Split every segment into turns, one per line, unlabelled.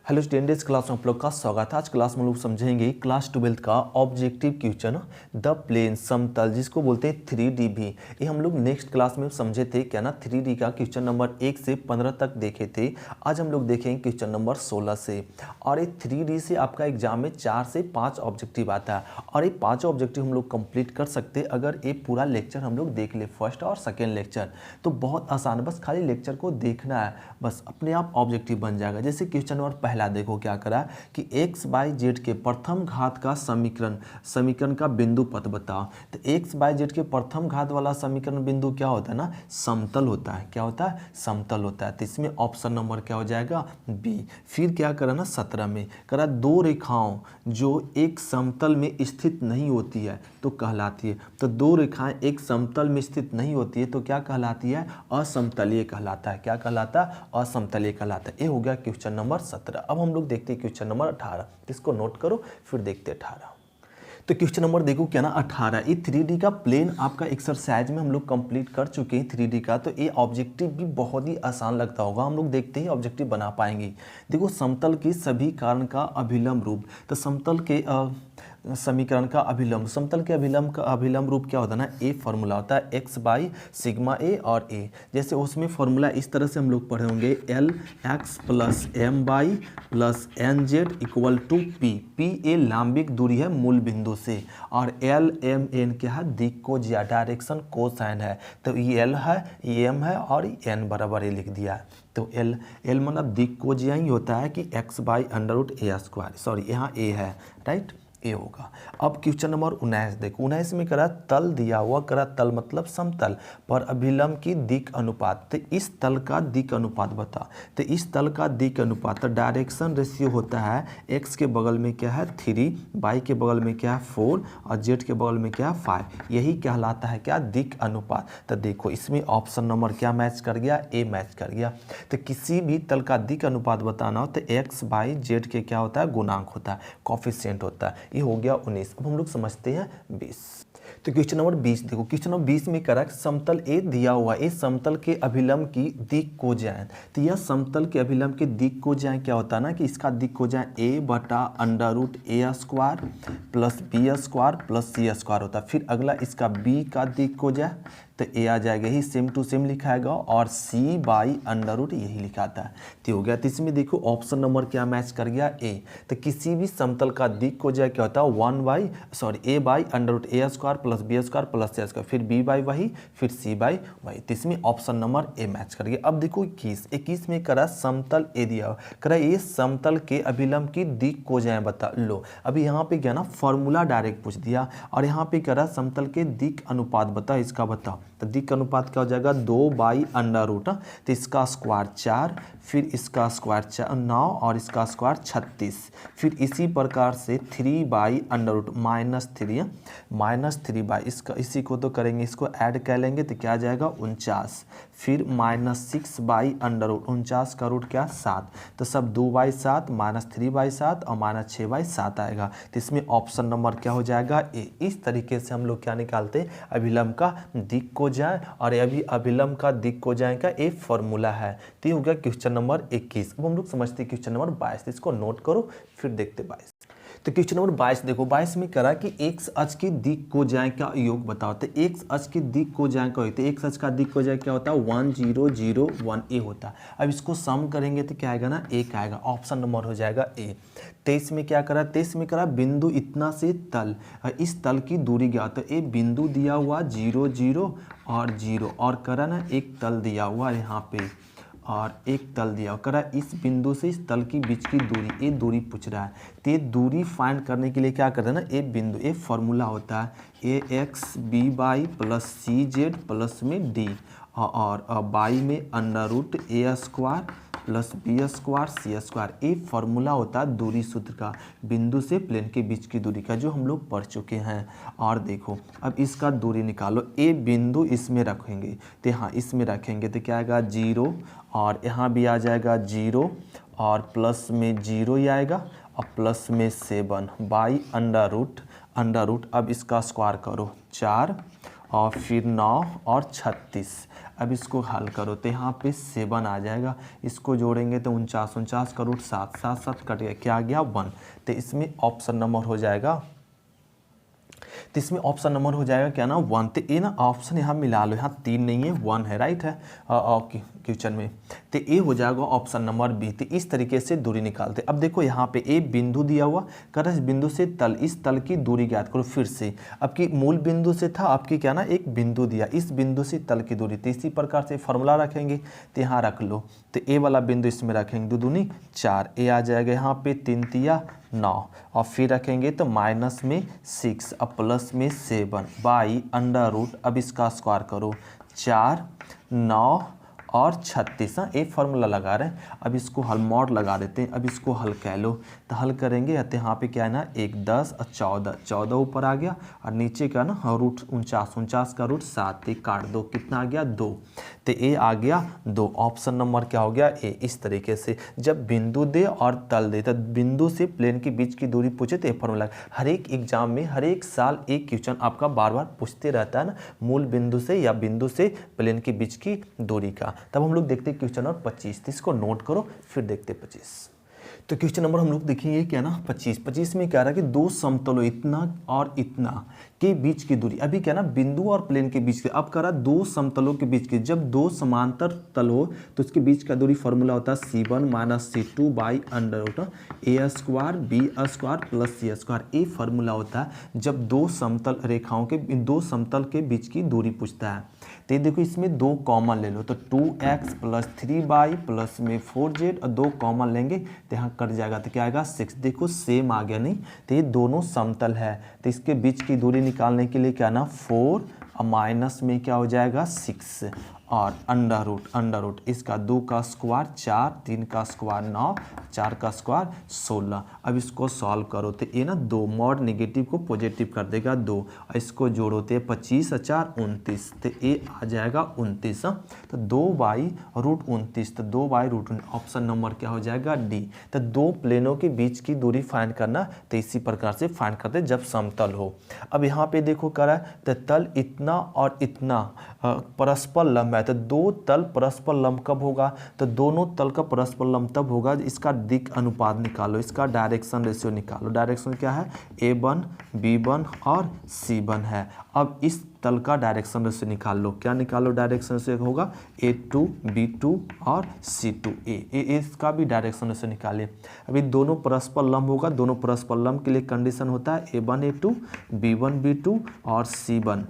Hello student, इस class में आप लोग का स्वागत है। आज क्लास में लोग समझेंगे क्लास 12 का ऑब्जेक्टिव क्वेश्चन द प्लेन समतल, जिसको बोलते हैं 3D भी। ये हम लोग नेक्स्ट क्लास में समझे थे क्या ना, 3D का क्वेश्चन नंबर 1 से 15 तक देखे थे। आज हम लोग देखेंगे क्वेश्चन नंबर 16 से। और ये 3D से आपका एग्जाम में 4 से 5 ऑब्जेक्टिव आता है और ये 5 ऑब्जेक्टिव हम लोग कंप्लीट कर सकते हैं अगर ये पूरा लेक्चर हम लोग देख ले, फर्स्ट और सेकेंड लेक्चर। तो बहुत आसान है, बस खाली लेक्चर को देखना है, बस अपने आप ऑब्जेक्टिव बन जाएगा। जैसे क्वेश्चन नंबर पहला देखो क्या करा कि x बाई जेड के प्रथम घात का समीकरण का बिंदु पथ बताओ। तो x बाई जेड के प्रथम घात वाला समीकरण बिंदु क्या होता है ना, समतल होता है। क्या होता है? समतल होता है। तो इसमें ऑप्शन नंबर क्या हो जाएगा? बी। फिर क्या करा ना 17 में करा दो रेखाओं जो एक समतल में स्थित नहीं होती है तो कहलाती है। तो दो रेखाएं एक समतल में स्थित नहीं होती है तो क्या कहलाती है? असमतलीय कहलाता है। क्या कहलाता है? असमतलीय कहलाता है। ये हो गया क्वेश्चन नंबर 17। अब हम लोग देखते हैं क्वेश्चन नंबर 18। इसको नोट करो, फिर देखते हैं 18। तो क्वेश्चन नंबर देखो क्या ना 18। ये 3D का प्लेन आपका एक्सरसाइज में हम लोग कंप्लीट कर चुके हैं 3D का। तो ये ऑब्जेक्टिव भी बहुत ही आसान लगता होगा, हम लोग देखते ही ऑब्जेक्टिव बना पाएंगे। देखो समतल के सभी कारण का अभिलंब रूप। तो समतल के समीकरण का अभिलंब, समतल के अभिलंब रूप क्या होता है ना, ए फॉर्मूला होता है x बाई सिग्मा ए और ए। जैसे उसमें फॉर्मूला इस तरह से हम लोग पढ़े होंगे L X plus M Y plus N Z equal to P. P ए लांबिक दूरी है मूल बिंदु से और एल एम एन क्या है? दिक्कोज्या, डायरेक्शन कोसाइन है। तो ये एल है, ये एम है और एन बराबर ए लिख दिया है। तो एल मतलब दिक्कोज्या ही होता है कि x by under root A square, sorry यहाँ ए है, राइट, ये होगा। अब क्वेश्चन नंबर 19 देखो। 19 में करा तल दिया हुआ, करा तल मतलब समतल पर अभिलंब की दिक अनुपात। तो इस तल का दिक अनुपात बता। तो इस तल का दिक अनुपात तो डायरेक्शन रेशियो होता है, एक्स के बगल में क्या है 3, वाई के बगल में क्या है 4 और जेड के बगल में क्या है 5। यही कहलाता है क्या? दिक अनुपात। तो देखो इसमें ऑप्शन नंबर क्या मैच कर गया? ए मैच कर गया। तो किसी भी तल का दिक अनुपात बताना हो तो एक्स बाई जेड के क्या होता है? गुणांक होता है, कोफिशिएंट होता है। ये हो गया 19। अब हम लोग समझते हैं 20। तो क्वेश्चन नंबर 20 देखो। क्वेश्चन नंबर 20 में करा समतल ए दिया हुआ, इस समतल के अभिलंब की दिक को जाए। तो यह समतल के अभिलंब के दिक को जाए क्या होता है ना कि इसका दिक को जाए ए बटा अंडर रूट ए square plus B square plus C square होता है। फिर अगला इसका बी का दिक को जाए तो ए आ जाएगा, यही सेम टू सेम लिखाएगा और सी बाई अंडर रूट यही लिखाता है। तो हो गया। तो इसमें देखो ऑप्शन नंबर क्या मैच कर गया? ए। तो किसी भी समतल का दिक को जाए क्या होता है? A by under root A square plus B square plus C square, फिर बी बाई वही, फिर सी बाई वही। तो इसमें ऑप्शन नंबर ए मैच कर गया। अब देखो 21 में करा समतल ए दिया, करा ये समतल के अभिलंब की दिक को जाए बता लो। अभी यहाँ पे क्या ना फॉर्मूला डायरेक्ट पूछ दिया और यहाँ पे करा समतल के दिक अनुपात बता, इसका बता। तो दिक अनुपात क्या हो जाएगा? 2 बाई अंडर रूट, तो इसका स्क्वायर 4, फिर इसका स्क्वायर 9 और इसका स्क्वायर 36। फिर इसी प्रकार से 3 बाई अंडर रूट -3 बाई इसका, इसी को तो करेंगे, इसको ऐड कर लेंगे तो क्या आ जाएगा? 49। फिर -6 बाई अंडर रूट, 49 का रूट क्या? 7। तो सब 2 बाई 7 -3 बाई 7 और -6 बाई 7 आएगा। तो इसमें ऑप्शन नंबर क्या हो जाएगा? ए। इस तरीके से हम लोग क्या निकालते हैं? अभिलंब का दिक को जाए, और अभी अभिलंब का दिक को जाए का एक फॉर्मूला है। तो ये हो गया क्वेश्चन नंबर 21। अब हम लोग समझते हैं क्वेश्चन नंबर 22। इसको नोट करो, फिर देखते 22। तो क्वेश्चन नंबर 22 देखो। 22 में करा कि एक्स अक्ष की दिक को जाए का योग बताओ। तो एक्स अक्ष की दिक को जाए का होता है, एक्स अक्ष का दिक को जाए क्या होता है? 1 0 0 1 ए होता है। अब इसको सम करेंगे तो क्या आएगा ना? 1 आएगा। ऑप्शन नंबर हो जाएगा ए। 23 में क्या करा? 23 में करा बिंदु इतना से तल, इस तल की दूरी क्या? तो ए बिंदु दिया हुआ 0 0 और 0 और करा ना एक तल दिया हुआ यहाँ पे और एक तल दिया करा, इस बिंदु से इस तल की बीच की दूरी, ये दूरी पूछ रहा है। तो ये दूरी फाइंड करने के लिए क्या करते हैं ना, ये बिंदु, ये फॉर्मूला होता है A X B Y plus C Z plus में डी और बाई में अंडर रूट ए square plus B square C square. ये फॉर्मूला होता है दूरी सूत्र का, बिंदु से प्लेन के बीच की दूरी का, जो हम लोग पढ़ चुके हैं। और देखो अब इसका दूरी निकालो, ए बिंदु इसमें रखेंगे तो हाँ इसमें रखेंगे तो क्या आएगा 0 और यहाँ भी आ जाएगा 0 और प्लस में 0 ही आएगा और प्लस में 7 बाई अंडर रूट। अब इसका स्क्वायर करो 4 और फिर 9 और 36। अब इसको हल करो तो यहाँ पे 7 आ जाएगा, इसको जोड़ेंगे तो 49 का रूट 7, 7 7 कट गया, क्या आ गया 1। तो इसमें ऑप्शन नंबर हो जाएगा, तो इसमें ऑप्शन नंबर हो जाएगा क्या ना 1। तो ये ना ऑप्शन यहाँ मिला लो, यहाँ 3 नहीं है 1 है, राइट है क्वेश्चन में। तो ये हो जाएगा ऑप्शन नंबर बी। तो इस तरीके से दूरी निकालते। अब देखो यहाँ पे ए बिंदु दिया हुआ, कर इस बिंदु से तल, इस तल की दूरी ज्ञात करो। फिर से आपकी मूल बिंदु से था आपकी क्या ना एक बिंदु दिया, इस बिंदु से तल की दूरी। तो इसी प्रकार से फॉर्मूला रखेंगे, तो यहाँ रख लो। तो ए वाला बिंदु इसमें रखेंगे, 2 दूनी 4, ए आ जाएगा यहाँ पे 3 तिया 9, और फिर रखेंगे तो माइनस में 6 अब प्लस में 7 बाई अंडर रूट। अब इसका स्क्वायर करो, 4 9 और 36। हाँ, एक फार्मूला लगा रहे हैं। अब इसको हल मॉड लगा देते हैं। अब इसको हल कह लो, तो हल करेंगे तो यहाँ पे क्या है ना 1 10 और 14 ऊपर आ गया, और नीचे का ना रूट 49 का रूट 7, काट दो, कितना आ गया 2। तो ए आ गया 2। ऑप्शन नंबर क्या हो गया ए। इस तरीके से जब बिंदु दे और तल दे, तो बिंदु से प्लेन के बीच की दूरी पूछे तो ये फार्मूला। हर एक एग्जाम में हर एक साल एक क्वेश्चन आपका बार बार पूछते रहता है ना, मूल बिंदु से या बिंदु से प्लेन के बीच की दूरी का। तब हम लोग देखते हैं क्वेश्चन नंबर 25। तो इसको नोट करो, फिर देखते 25। तो क्वेश्चन नंबर हम लोग देखेंगे क्या ना 25 में क्या रहा कि दो समतलों इतना और इतना के बीच की दूरी। अभी क्या ना बिंदु और प्लेन के बीच की, अब कह रहा दो समतलों के बीच की। जब दो समांतर तल हो तो उसके बीच का दूरी फॉर्मूला होता है C1 - C2 by under root A square B square plus C square. ये फार्मूला होता है जब दो समतल रेखाओं के, दो समतल के बीच की दूरी पूछता है। तो ये देखो इसमें 2 कॉमन ले लो, तो 2x + 3y प्लस में 4z, और 2 कॉमन लेंगे तो यहाँ कट जाएगा, तो क्या आएगा 6। देखो सेम आ गया नहीं, तो ये दोनों समतल है। तो इसके बीच की दूरी निकालने के लिए क्या ना 4 और माइनस में क्या हो जाएगा 6 और अंडर रूट इसका 2 का स्क्वायर 4, 3 का स्क्वायर 9, 4 का स्क्वायर 16। अब इसको सॉल्व करो तो ये ना 2 मॉड नेगेटिव को पॉजिटिव कर देगा 2, और इसको जोड़ो तो 25 और 4 29, तो ये आ जाएगा 29। तो 2/√29, तो 2/√29 ऑप्शन नंबर क्या हो जाएगा डी। तो दो प्लेनों के बीच की दूरी फाइंड करना, तो इसी प्रकार से फाइंड करते जब समतल हो। अब यहाँ पे देखो कह रहा है तो तल इतना और इतना परस्पर लंब है, तो दो तल परस्पर लंब कब होगा, तो दोनों तल का परस्पर लंब तब होगा इसका दिक् अनुपात निकालो, इसका डायरेक्शन रेशियो निकालो। डायरेक्शन क्या है A1 B1 और C1 है। अब इस तल का डायरेक्शन रेशियो निकाल लो, क्या निकालो डायरेक्शन रेशियो होगा A2 B2 और C2 इसका भी डायरेक्शन रेशियो निकालिए। अभी दोनों परस्पर लंब होगा, दोनों परस्पर लंब के लिए कंडीशन होता है A1 A2 B1 B2 और C1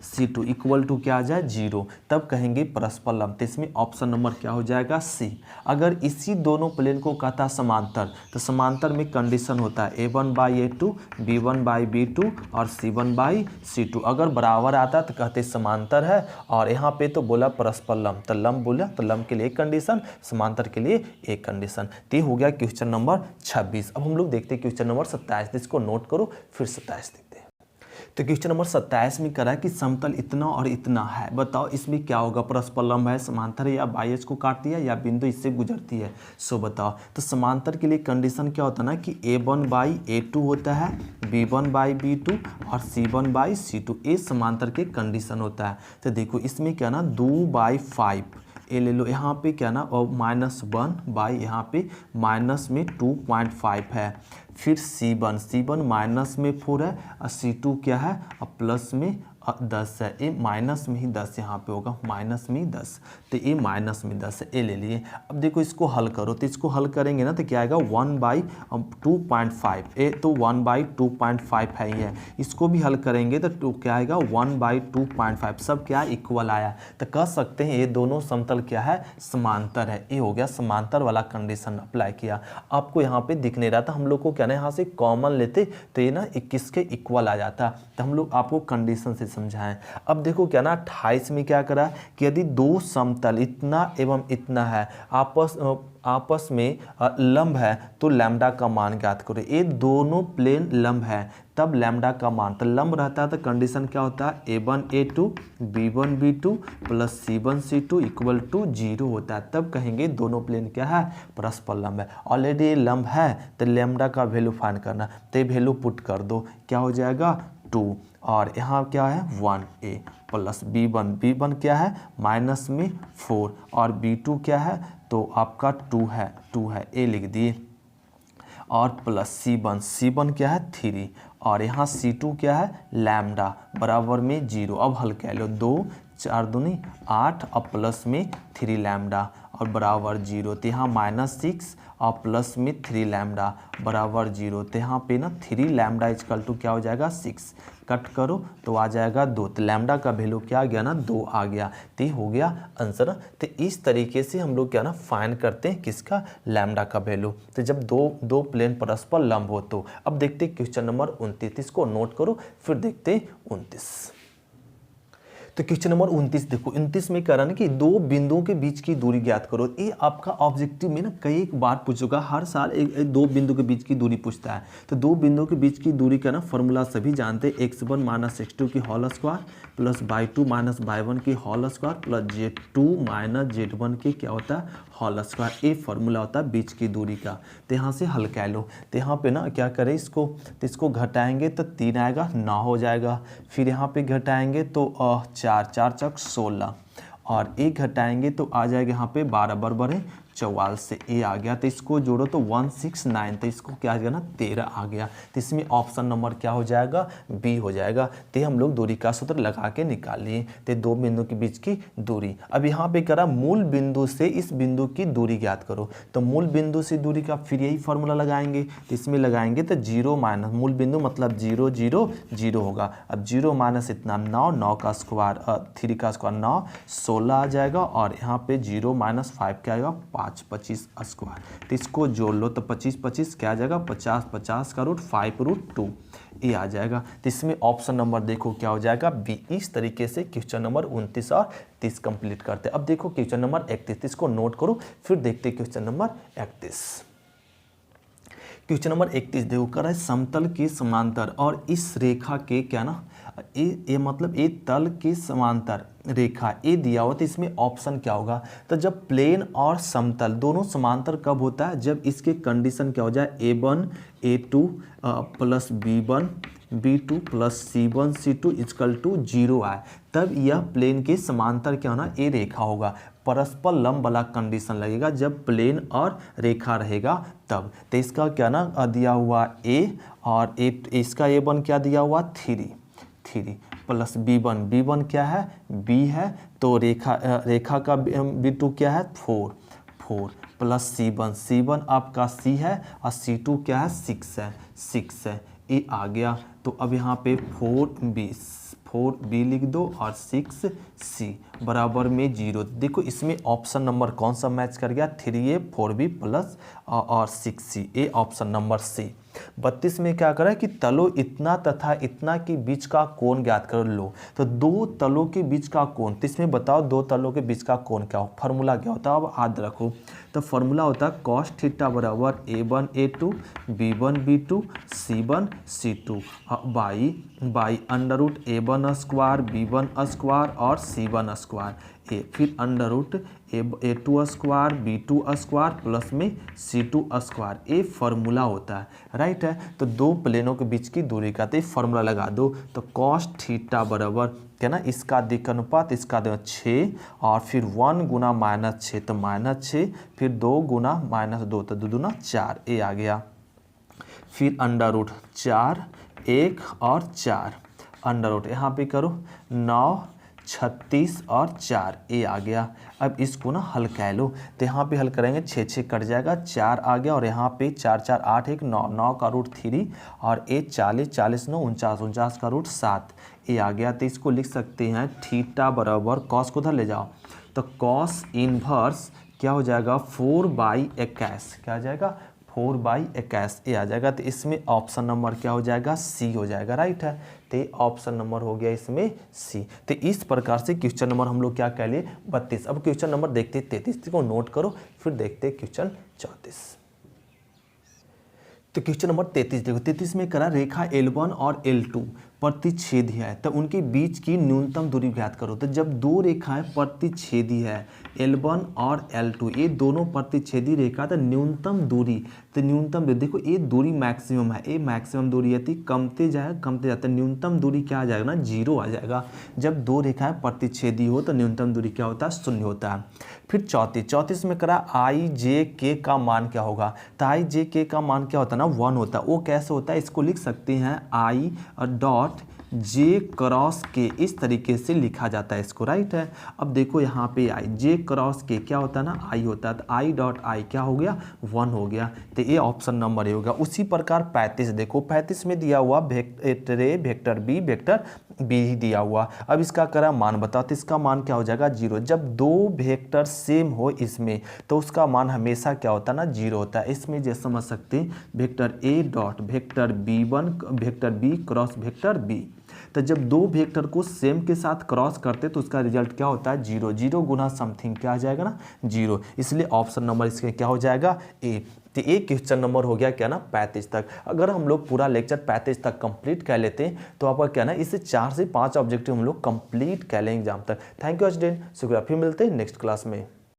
C2 इक्वल टू क्या आ जाए 0, तब कहेंगे परस्पर लंब। तो इसमें ऑप्शन नंबर क्या हो जाएगा सी। अगर इसी दोनों प्लेन को कहता समांतर, तो समांतर में कंडीशन होता है A1/A2 B1/B2 और C1/C2। अगर बराबर आता तो कहते समांतर है, और यहाँ पे तो बोला परस्पर लंब, तो लंब बोला तो लंब के लिए एक कंडीशन, समांतर के लिए एक कंडीशन। तो ये हो गया क्वेश्चन नंबर 26। अब हम लोग देखते हैं क्वेश्चन नंबर 27। इसको नोट करो, फिर 27 देखते हैं। तो क्वेश्चन नंबर 27 में करा कि समतल इतना और इतना है, बताओ इसमें क्या होगा, परस्पर लंब है, समांतर है, या बाह्य को काटती है, या बिंदु इससे गुजरती है। सो बताओ। तो समांतर के लिए कंडीशन क्या होता है ना कि A1/A2 होता है, B1/B2 और C1/C2, ये समांतर के कंडीशन होता है। तो देखो इसमें क्या ना 2/5 ए ले लो, यहाँ पे क्या ना और -1 यहाँ पे माइनस में 2.5 है। फिर C1 माइनस में 4 है, और C2 क्या है और प्लस में 10 है। ये माइनस में ही 10 यहाँ पे होगा, माइनस में ही 10, तो ये माइनस में 10 है, ये ले लिए। अब देखो इसको हल करो, तो इसको हल करेंगे ना तो क्या आएगा 1/2.5, ये तो 1/2.5 है ही है। इसको भी हल करेंगे तो क्या आएगा 1/2.5, सब क्या इक्वल आया। तो कह सकते हैं ये दोनों समतल क्या है समांतर है। ये हो गया समांतर वाला कंडीशन अप्लाई किया। आपको यहाँ पे दिख नहीं रहा था, हम लोग को क्या ना यहाँ से कॉमन लेते तो ये ना 21 के इक्वल आ जाता, तो हम लोग आपको कंडीशन से समझाएं। अब देखो क्या ना 28 में क्या करा कि यदि दो समतल इतना एवं इतना है आपस में लंब है, तो लैम्डा का मान ज्ञात करो। ये दोनों प्लेन लंब है, तब लैम्डा का मान, तो लंब रहता है तो कंडीशन क्या होता है A1A2 B1B2 plus C1C2 equal to 0 होता है, तब कहेंगे दोनों प्लेन क्या है परस्पर लंब है। ऑलरेडी ये लंब है तो लैम्डा का वैल्यू फाइंड करना, तो ये वैल्यू पुट कर दो, क्या हो जाएगा 2 और यहाँ क्या है 1a प्लस b1 क्या है माइनस में 4 और b2 क्या है तो आपका 2 है a लिख दिए और प्लस C1 क्या है 3 और यहाँ C2 क्या है लैम्डा बराबर में 0। अब हल कह लो 2 4 दूनी 8 और प्लस में 3 लैम्डा और बराबर 0। तो यहाँ -6 और प्लस में 3 लैम्डा बराबर 0। तो यहाँ पे ना 3 लैम्डा इक्वल टू क्या हो जाएगा 6। कट करो तो आ जाएगा 2। तो लैम्डा का वैल्यू क्या आ गया ना 2 आ गया। तो ये हो गया आंसर। तो इस तरीके से हम लोग क्या ना फाइंड करते हैं किसका लैम्डा का वैल्यू। तो जब दो प्लेन परस्पर लंब हो तो अब देखते हैं क्वेश्चन नंबर 29। इसको नोट करो फिर देखते हैं 29। तो क्वेश्चन नंबर 29 देखो 29 में कह रहा है कि दो बिंदुओं के बीच की दूरी ज्ञात करो। ये आपका ऑब्जेक्टिव में ना कई बार पूछेगा, हर साल एक दो बिंदु के बीच की दूरी पूछता है। तो दो बिंदुओं के बीच की दूरी का ना फॉर्मूला सभी जानते हैं, x1 - x2 की whole square plus y2 - y1 की whole square plus z2 - z1 की क्या होता है होल स्क्वायर। ये फॉर्मूला होता है बीच की दूरी का। तो यहाँ से हल कह लो। तो यहाँ पे ना क्या करें इसको, तो इसको घटाएंगे तो 3 आएगा 9 हो जाएगा। फिर यहाँ पे घटाएंगे तो 4 चक 16 और 1 घटाएंगे तो आ जाएगा यहाँ पे 12 बराबर है 44 से ए आ गया। तो इसको जोड़ो तो 169। तो इसको क्या आ गया ना 13 आ गया। तो इसमें ऑप्शन नंबर क्या हो जाएगा बी हो जाएगा। तो हम लोग दूरी का सूत्र लगा के निकाल लिए। तो दो बिंदु के बीच की दूरी। अब यहाँ पे करा मूल बिंदु से इस बिंदु की दूरी ज्ञात करो। तो मूल बिंदु से दूरी का फिर यही फॉर्मूला लगाएंगे। तो इसमें लगाएंगे तो 0 माइनस मूल बिंदु मतलब 0 0 0 होगा। अब 0 माइनस इतना 9 का स्क्वायर 3 का स्क्वायर 9 16 आ जाएगा और यहाँ पे 0 - 5 क्या आएगा 5 25 स्क्वायर। तो इसको जोड़ लो तो 25 क्या आ जाएगा 50 का रूट 5√2 ये आ जाएगा। तो इसमें ऑप्शन नंबर देखो क्या हो जाएगा बी। इस तरीके से क्वेश्चन नंबर 29 और 30 कंप्लीट करते हैं। अब देखो क्वेश्चन नंबर 31। इसको नोट करो फिर देखते क्वेश्चन नंबर 31। क्वेश्चन नंबर 31 देखो कर रहा है समतल के समांतर और इस रेखा के क्या ना ये मतलब ये तल के समांतर रेखा ये दिया हुआ। तो इसमें ऑप्शन क्या होगा। तो जब प्लेन और समतल दोनों समांतर कब होता है जब इसके कंडीशन क्या हो जाए A1 A2 plus B1 B2 plus C1 C2 equal to 0 आए, तब यह प्लेन के समांतर क्या होना ये रेखा होगा। परस्पर लंब वाला कंडीशन लगेगा जब प्लेन और रेखा रहेगा तब। तो इसका क्या ना दिया हुआ A और इसका A1 क्या दिया हुआ 3 प्लस B1 क्या है B है। तो रेखा का B2 क्या है 4 प्लस C1 आपका C है और C2 क्या है 6 है ये आ गया। तो अब यहाँ पे 4B लिख दो और 6C बराबर में 0। देखो इसमें ऑप्शन नंबर कौन सा मैच कर गया 3A 4B प्लस और 6C A option number C. 32 में क्या करा है कि तलों इतना तथा इतना के बीच का कोण ज्ञात कर लो। तो दो तलों के बीच का कोण, तो इसमें बताओ दो तलों के बीच का कोण क्या हो, फार्मूला क्या होता है। अब याद रखो तो फार्मूला होता है cos थीटा बराबर A1 A2 B1 B2 C1 C2 by under root A1 square B1 square और C1 स्क्वायर ए फिर under root A2 square B2 square plus में C2 स्क्वायर ये फार्मूला होता है। राइट है। तो दो प्लेनों के बीच की दूरी का तो फार्मूला लगा दो। तो cos थीटा बराबर क्या ना इसका दिक् अनुपात इसका 6 और फिर 1 गुना -6 तो -6 फिर 2 गुना -2 तो 2 दूना 4 ये आ गया। फिर अंडर रूट 4 1 और 4 अंडर रूट यहाँ पे करो 9 36 और 4 ये आ गया। अब इसको ना हल कह लो। तो यहाँ पे हल करेंगे 6 कट जाएगा 4 आ गया और यहाँ पे 4 4 8 1 9 का रूट 3 और 1 40 9 49 का रूट 7 ये आ गया। तो इसको लिख सकते हैं थीटा बराबर कॉस को उधर ले जाओ तो कॉस इनवर्स क्या हो जाएगा 4/21 क्या आ जाएगा 4/21 ये आ जाएगा। तो इसमें ऑप्शन नंबर क्या हो जाएगा सी हो जाएगा। राइट है। तो ऑप्शन नंबर हो गया इसमें सी। तो इस प्रकार से क्वेश्चन नंबर हम लोग क्या कह लिए 32। अब क्वेश्चन नंबर देखते 33 को नोट करो फिर देखते क्वेश्चन 34। तो क्वेश्चन नंबर 33 देखो, 33 में करा रेखा L1 और L2 प्रतिच्छेदी है तो उनके बीच की न्यूनतम दूरी ज्ञात करो। तो जब दो रेखाएं प्रतिच्छेदी है L1 और L2, ये दोनों प्रतिच्छेदी रेखा, तो न्यूनतम दूरी, तो न्यूनतम दूरी देखो, ये दूरी मैक्सिमम है, ये मैक्सिमम दूरी है, कमते जाएगा कमते जाता है, न्यूनतम दूरी क्या आ जाएगा ना, 0 आ जाएगा। जब दो रेखाएं प्रतिच्छेदी हो तो न्यूनतम दूरी क्या होता है, 0 होता है। फिर 34 में करा IJK का मान क्या होगा। तो IJK का मान क्या होता है ना, 1 होता है। वो कैसे होता है, इसको लिख सकते हैं I डॉट J क्रॉस के, इस तरीके से लिखा जाता है इसको, राइट है। अब देखो यहाँ पे I J क्रॉस के क्या होता है ना, I होता है, तो I डॉट I क्या हो गया, 1 हो गया। तो ये ऑप्शन नंबर ए होगा। उसी प्रकार 35 देखो, 35 में दिया हुआ वेक्टर बी ही दिया हुआ। अब इसका करा मान बताओ, तो इसका मान क्या हो जाएगा, 0। जब दो वेक्टर सेम हो इसमें तो उसका मान हमेशा क्या होता है ना, 0 होता है। इसमें जैसे समझ सकते हैं vector a dot vector B1 vector b cross vector b, तो जब दो वेक्टर को सेम के साथ क्रॉस करते तो उसका रिजल्ट क्या होता है, 0। 0 गुना समथिंग क्या आ जाएगा ना, 0। इसलिए ऑप्शन नंबर इसके क्या हो जाएगा, ए। तो एक क्वेश्चन नंबर हो गया क्या ना 35 तक। अगर हम लोग पूरा लेक्चर 35 तक कंप्लीट कर लेते हैं तो आपका क्या ना, इससे 4 से 5 ऑब्जेक्टिव हम लोग कंप्लीट कर लेंगे एग्जाम तक। थैंक यू स्टूडेंट, शुक्रिया। फिर मिलते हैं नेक्स्ट क्लास में।